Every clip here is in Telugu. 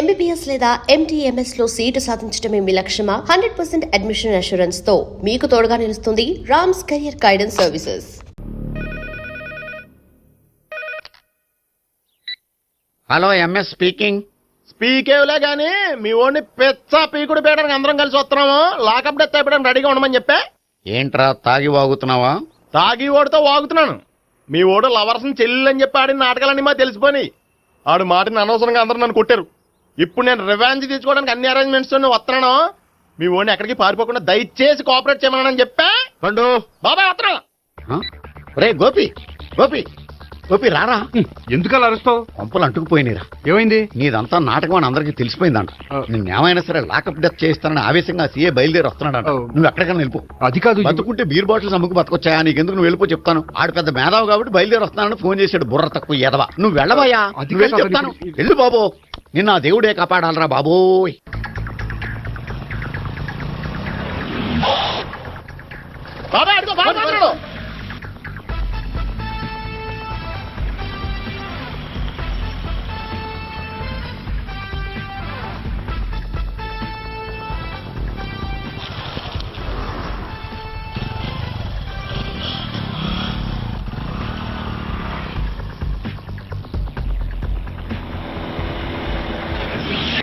MBBS లేదా MTMS లో సీటు సాధించడమే మీ లక్ష్యమా? 100% అడ్మిషన్ అష్యూరెన్స్ తో మీకు తోడుగా నిలుస్తుంది Rams career guidance services. Hello, MS speaking. స్పీకేవ్లే గానీ మీ ఓడిని పెచ్చ పీకుడు పీయడానికి అందరం కలిసి వస్తున్నాము. లాకప్ డెత్ అయిపోయడానికి రెడీగా ఉండమని చెప్పే. ఏంట్రా తాగి వాగుతున్నావా? తాగి ఓడితో వాగుతున్నాను. మీ ఓడు లవర్స్ని చెల్లెని చెప్పి ఆడిన నాటకాలన్నీ మా తెలిసిపోయి ఆడు మాటని అనవసరంగా అందరూ నన్ను కొట్టారు. ఇప్పుడు నేను రివెంజ్ తీసుకోవడానికి అన్ని అరేంజ్మెంట్స్ వస్తున్నాను. మీ ఓడిని ఎక్కడికి పారిపోకుండా దయచేసి కోఆపరేట్ చేయమని చెప్పా. పండు బాబాయ్ వస్తున్నా. రే గోపి, గోపి గోపి రారా. ఎందుకలా అరుస్తావు? పంపులు అంటుకుపోయినరా. ఏమైంది? నీదంతా నాటకం అని అందరికీ తెలిసిపోయిందంట. నిన్నేమైనా సరే లాకప్ డెత్ చేస్తానని ఆవేశంగా సీఏ బయలుదేరి వస్తున్నాడంట. నువ్వు ఎక్కడికైనా వెళ్ళిపో. అది కాదు, బతుకుంటే బీర్ బాటిల్స్ అమ్ముకు బతకొచ్చాయా? నీకెందుకు నువ్వు వెళ్ళిపో చెప్తాను. ఆడు పెద్ద మేధావు కాబట్టి బయలుదేరి వస్తున్నానని ఫోన్ చేశాడు. బుర్ర తక్కువ ఎదవా. నువ్వు వెళ్ళబోయా? నువ్వు వెళ్ళి చెప్తాను. వెళ్ళు బాబో, నిన్న ఆ దేవుడే కాపాడాలరా బాబోయ్. బాబాయ్ అడుగు, బాబాయ్ మాట్లాడు.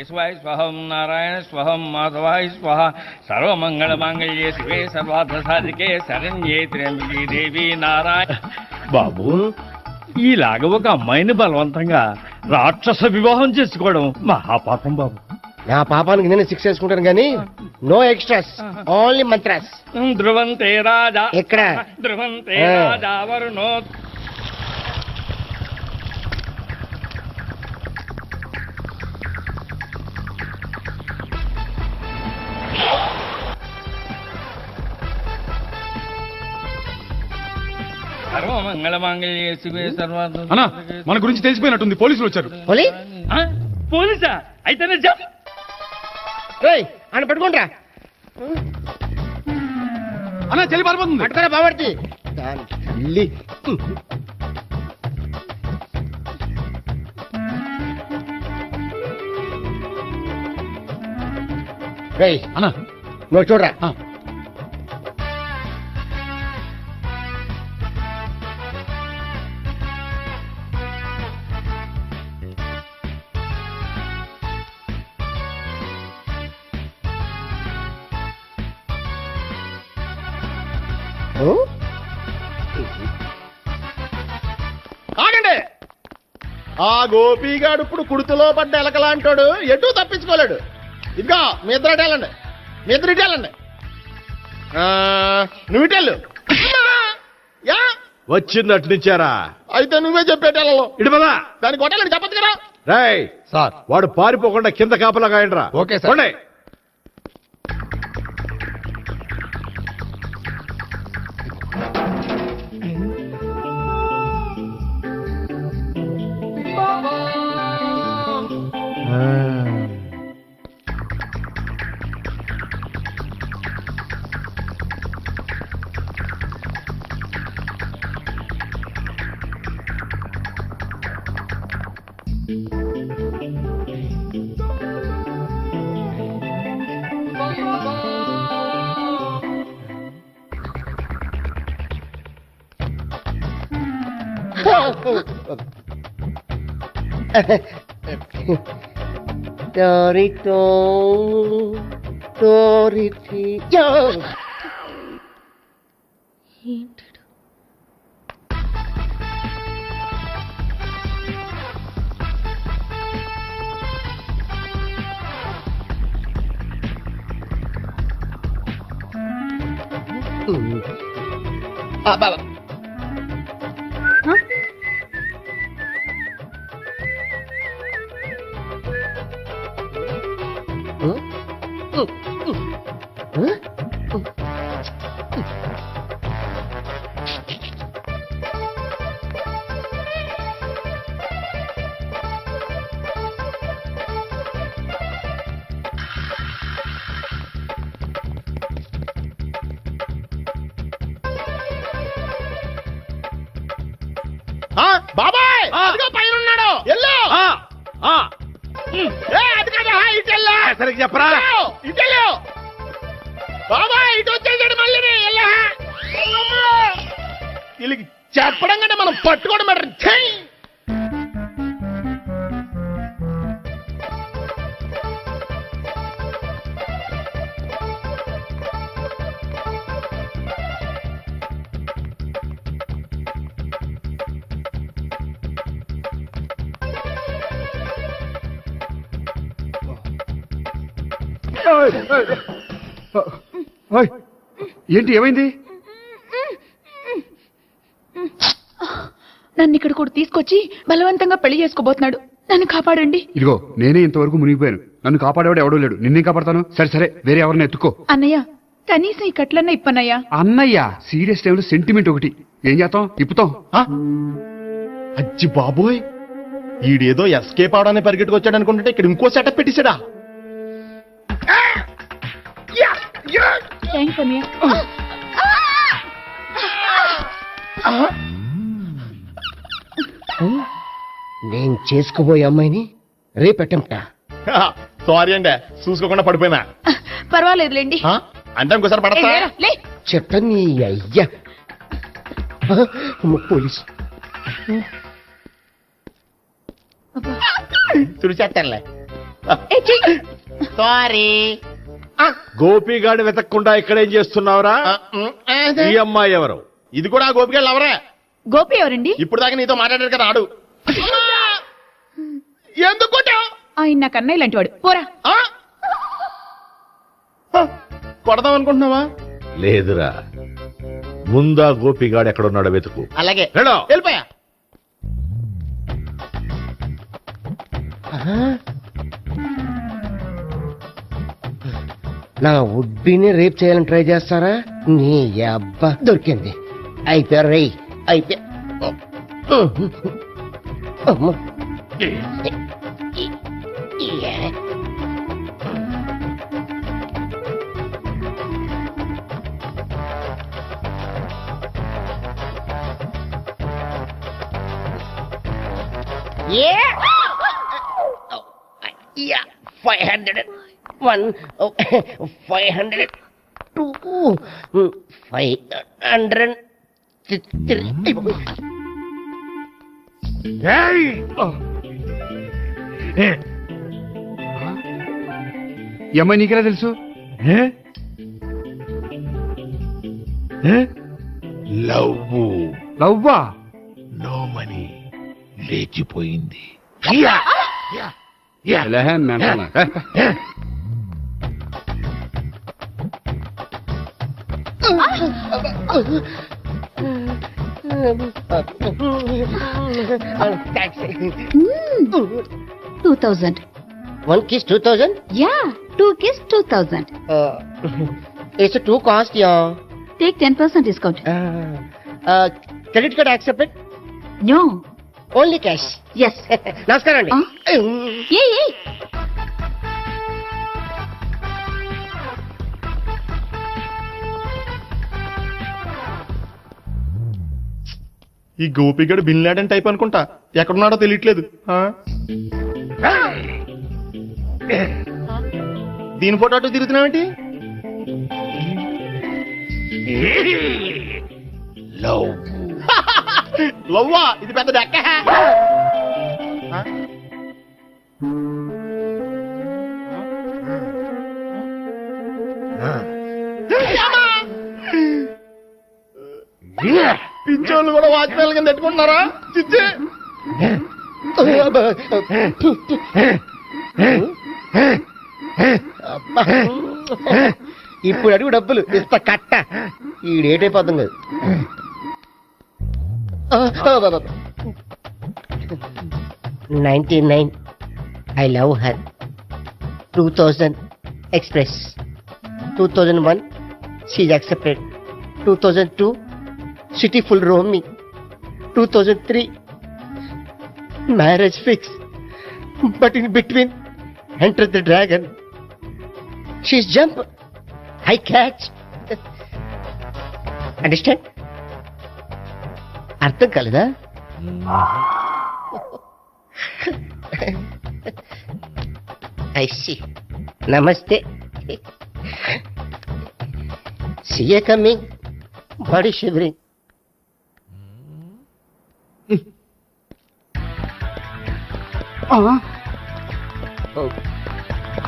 శివాయ స్వహం నారాయణ స్వహం మాధవాయ స్వహ సర్వమంగళ మాంగళ్యే శివే సర్వార్థ సాధికే శరణ్యే త్ర్యంబకే దేవి నారాయణ. బాబు, ఈలాగ ఒక అమ్మాయిని బలవంతంగా రాక్షస వివాహం చేసుకోవడం మహాపాపం బాబు. నా పాపానికి నేను శిక్ష వేసుకుంటాను కానీ నో ఎక్స్ట్రాస్, ఓన్లీ మంత్రాస్. ధ్రువంతే రాజా ఎక్కడ? ధ్రువంతే రాజా వరుణో. సర్వమంగళమాంగళ్యే శివే సర్వార్థ. అన్నా, మన గురించి తెలిసిపోయినట్టుంది. పోలీసులు వచ్చారు. పోలీసా? అయితేనే చెప్పు. ఆయన పెట్టుకుంటా అన్నా, చెల్లి పారిపోతుంది. పట్టుకురా బాబర్తి. అన్నా, నువ్వు చూడరా. ఆగండి. ఆ గోపిగాడు ఇప్పుడు కుడుతులో పడ్డ ఎలకలాంటాడు, ఎటు తప్పించుకోలేడు. ఇదిగో మీ ఇద్దరు ఇటేళ్ళండి, మీ ఇద్దరు ఇటేళ్ళండి. నువ్వు ఇటెళ్ళు. యా వచ్చింది అట్నిచ్చారా? అయితే నువ్వే చెప్పేటెళ్ళలో ఇటు పదా. దానికి కొట్టాలని చెప్పదు కదా. రాయ్ సార్, వాడు పారిపోకుండా కింద కాపలా కాయండిరా. Okay sir. Torito, Toriti, yo. Baba. Huh? బాబాయ్, అదిగో పైన ఉన్నాడు. ఎల్లో. ఇటెల్లా సరిగ్గా చెప్పరా ఇటెల్లో బాబా ఇటు వచ్చేసాడు మళ్ళీ వీళ్ళకి చెప్పడం కంటే మనం పట్టుకోవడం బెటర్. ఛై! ఓయ్, ఏంటి ఏమైంది? నన్ను ఇక్కడ కూడా తీసుకొచ్చి బలవంతంగా పెళ్లి చేసుకోబోతున్నాడు. నన్ను కాపాడండి. ఇదిగో నేనే ఇంతవరకు మునిగిపోయాను. నన్ను కాపాడేవాడు ఎవడో లేడు. నిన్నే కాపాడతాను. సరే సరే, వేరే ఎవరిని ఎత్తుకో. అన్నయ్య, కనీసం ఈ కట్లన్నా ఇప్పన్నయ్యా. అన్నయ్య సీరియస్ టైంలో సెంటిమెంట్ ఒకటి. ఏం చేస్తాం? ఇప్పుతాం. అజ్జి బాబోయ్, ఈడేదో ఎస్కేప్ అవడానికి పరిగెట్టుకొచ్చాడు అనుకుంటుంటే ఇక్కడ ఇంకో సెటప్ పెట్టేశాడా? థ్యాంక్స్ అన్నయ్య. నేను చేసుకోబోయే అమ్మాయిని రేపెట్టంటా. సారీ అండి, చూసుకోకుండా పడిపోయినా. పర్వాలేదులేండి. అంటే ఇంకోసారి ఏ, పడతా. లేరా, లే. చెట్టని అయ్యా పోలీసు తుడిచేస్తానులే. ఏ, చెయ్యి. సారీ. గోపిగాడి వెతకకుండా ఇక్కడేం చేస్తున్నావురా? ఈ అమ్మాయి ఎవరు? ఇది కూడా గోపికలు ఎవరే? గోపి ఎవరండి? ఇప్పుడు దాకా నీతో మాట్లాడారు కదా ఆడు. ఎందుకు కొట్టావ్? ఆయన నాకు అన్నయ్య లాంటి వాడు. పోరా. కొడదాం అనుకుంటున్నావా? లేదురా, ముందా గోపిగాడు ఎక్కడున్నాడో వెతుకు. అలాగే వెళ్ళు. వెళ్ళిపోయా. నా ఉడ్బీని రేప్ చేయాలని ట్రై చేస్తారా? నీ అబ్బా దొరికింది. అయిపోయారు రేయ్, అయిపోయా. అమ్మ. Yeah, 500. 1, 500. 2, 500. 3. ఈ అమ్మాయి నీకెలా తెలుసు? లవ్వా? నో మనీ లేచిపోయింది. Taxi. 2000. 1 kiss 2000? Yeah, 2 kiss 2000. It's a 2 cost, yeah. Take 10% discount. Credit card accepted? No. Only cash. Yes. నమస్కారం అండి. Hey. ఈ గోపిగడు బిన్ లాడెన్ టైప్ అనుకుంటా. ఎక్కడున్నాడో తెలియట్లేదు. దీని ఫోటో అటు తిరుగుతున్నావేంటి? లవ్వా? ఇది పెద్ద డెక్క. పించోళ్ళు కూడా వాచ్మెన్ కింద పెట్టుకుంటున్నారా? చిచ్చే ఇప్పుడు అడుగు డబ్బులు ఇస్తా కట్ట. ఈడేటైపోతుంది కదా. 99. I love her. 2000 express. 2001 she's accepted. 2002 city full roaming. 2003 marriage fix. But in between enter the dragon. She's jump. I catch. Understand? అర్థం కలదా? I see. Namaste. CA coming. Body shivering.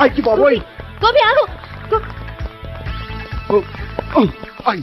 అయ్యి బాబోయ్. గోపి ఆగు. అయ్.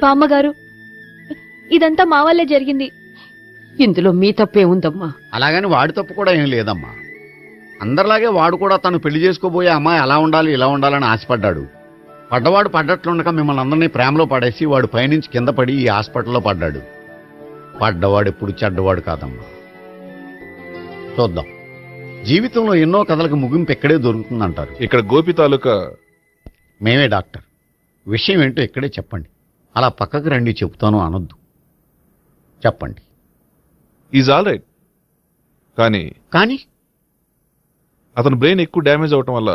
బామ్మగారు, ఇదంతా మా వల్లే జరిగింది. ఇందులో మీ తప్పే ఉందమ్మా. అలాగని వాడి తప్పు కూడా ఏం లేదమ్మా. అందరిలాగే వాడు కూడా తను పెళ్లి చేసుకోబోయే అమ్మాయి అలా ఉండాలి ఇలా ఉండాలని ఆశపడ్డాడు. పడ్డవాడు పడ్డట్లుండగా మిమ్మల్ని అందరినీ ప్రేమలో పడేసి వాడు పైనుంచి కింద పడి ఈ హాస్పిటల్లో పడ్డాడు. పడ్డవాడు ఎప్పుడు చెడ్డవాడు కాదమ్మా. చూద్దాం, జీవితంలో ఎన్నో కథలకు ముగింపు ఎక్కడే దొరుకుతుందంటారు. ఇక్కడ గోపి తాలూకా మేమే డాక్టర్. విషయం ఏంటో ఇక్కడే చెప్పండి. అలా పక్కకు రండి చెప్తాను అనొద్దు. చెప్పండి. Is all right. కానీ అతని బ్రెయిన్ ఎక్కువ డ్యామేజ్ అవటం వల్ల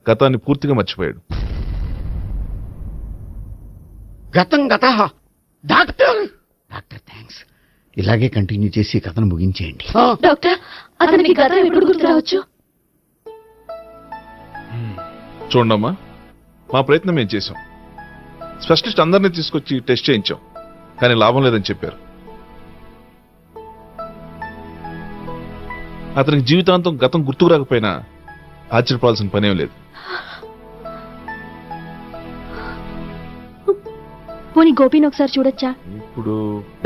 గతాన్ని పూర్తిగా మర్చిపోయాడు. గతం గత. Doctor thanks. ఇలాగే కంటిన్యూ చేసి కథను ముగించేయండి. డాక్టర్, అతనికి గతం ఎప్పుడు గుర్తు రావచ్చు? చూడమ్మా, మా ప్రయత్నం మేము చేశాం. స్పెషలిస్ట్ అందరినీ తీసుకొచ్చి టెస్ట్ చేయించాం, కానీ లాభం లేదని చెప్పారు. అతనికి జీవితాంతం గతం గుర్తుకు రాకపోయినా ఆశ్చర్యపడాల్సిన పనేం లేదు. పోనీ గోపిని ఒకసారి చూడొచ్చా? ఇప్పుడు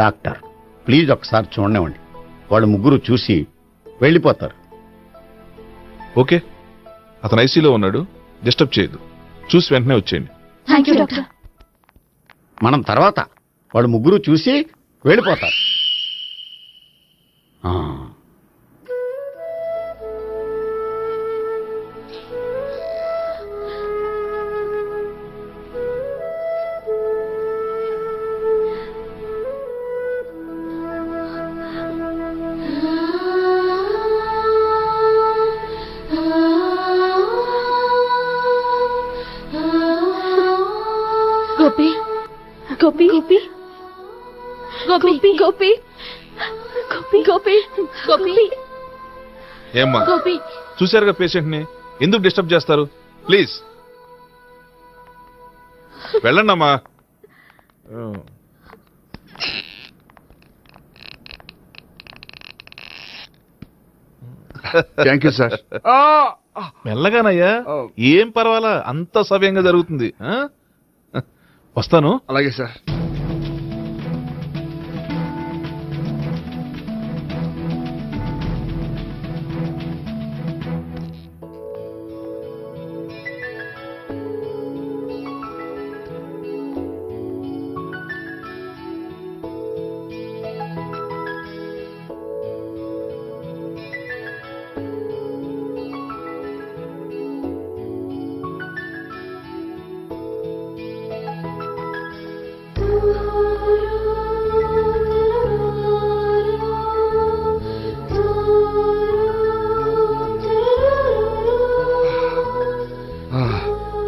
డాక్టర్ ప్లీజ్ ఒకసారి చూడనివ్వండి. వాళ్ళు ముగ్గురు చూసి వెళ్ళిపోతారు. ఓకే, అతను ఐసీలో ఉన్నాడు, డిస్టర్బ్ చేయదు. చూసి వెంటనే వచ్చేయండి. Thank you doctor. మనం తర్వాత వాళ్ళు ముగ్గురు చూసి వెళ్ళిపోతారు. గోపి గోపి గోపి గోపి గోపి గోపి గోపి గోపి ఏమ్మా, గోపి చూశారుగా పేషెంట్ ని, ఎందుకు డిస్టర్బ్ చేస్తారు? ప్లీజ్ వెళ్ళండి అమ్మా. Thank you sir. మెల్లగానయ్యా, ఏం పర్వాలా, అంత సవ్యంగా జరుగుతుంది. వస్తాను. అలాగే సార్.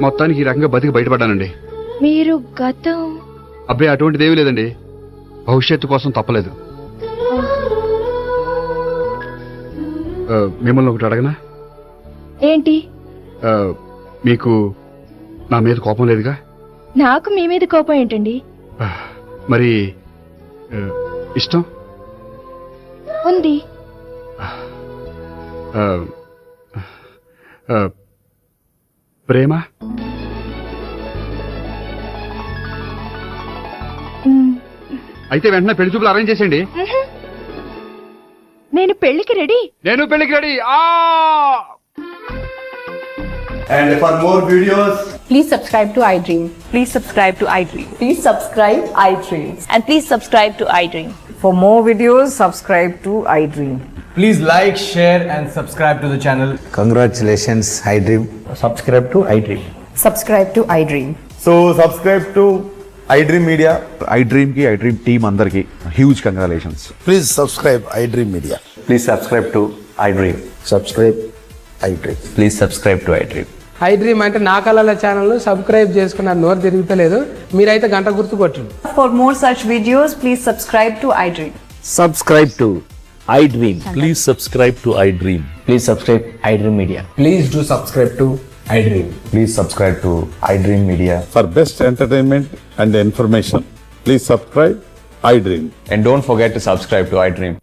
మొత్తానికి ఈ రకంగా బతికి బయటపడ్డానండి. మీరు గతం? అబ్బాయి అటువంటిది ఏమీ లేదండి. భవిష్యత్తు కోసం తప్పలేదు. మిమ్మల్ని ఒకటి అడగనా? ఏంటి? మీకు నా మీద కోపం లేదుగా? నాకు మీ మీద కోపం ఏంటండి? మరి ఇష్టం ఉంది. ప్రేమ? అయితే వెంటనే పెళ్లి చూపులు అరేంజ్ చేసేయండి. నేను పెళ్లికి రెడీ. నేను పెళ్లికి ready. And for more videos, Please subscribe to iDream. Please subscribe to iDream. Please subscribe iDream. And please subscribe to iDream. For more videos, subscribe to iDream. Please like, share and subscribe to the channel. Congratulations, iDream. Subscribe to iDream. Subscribe to iDream. so subscribe to iDream Media. iDream కి iDream టీమ్ అందరికి huge congratulations. Please subscribe iDream Media. Please subscribe to iDream. Subscribe iDream. Please subscribe to iDream. iDream అంటే నా కళల ఛానల్ సబ్స్క్రైబ్ చేసుకున్నారు, నోరు తిరుగుతలేదు. మీరైతే గంట గుర్తు కొట్టండి. For more such videos, please subscribe to iDream. Subscribe to iDream. Please subscribe to iDream. Please subscribe iDream Media. Please do subscribe to iDream. Please subscribe to iDream Media. For best entertainment and information, please subscribe iDream. And don't forget to subscribe to iDream.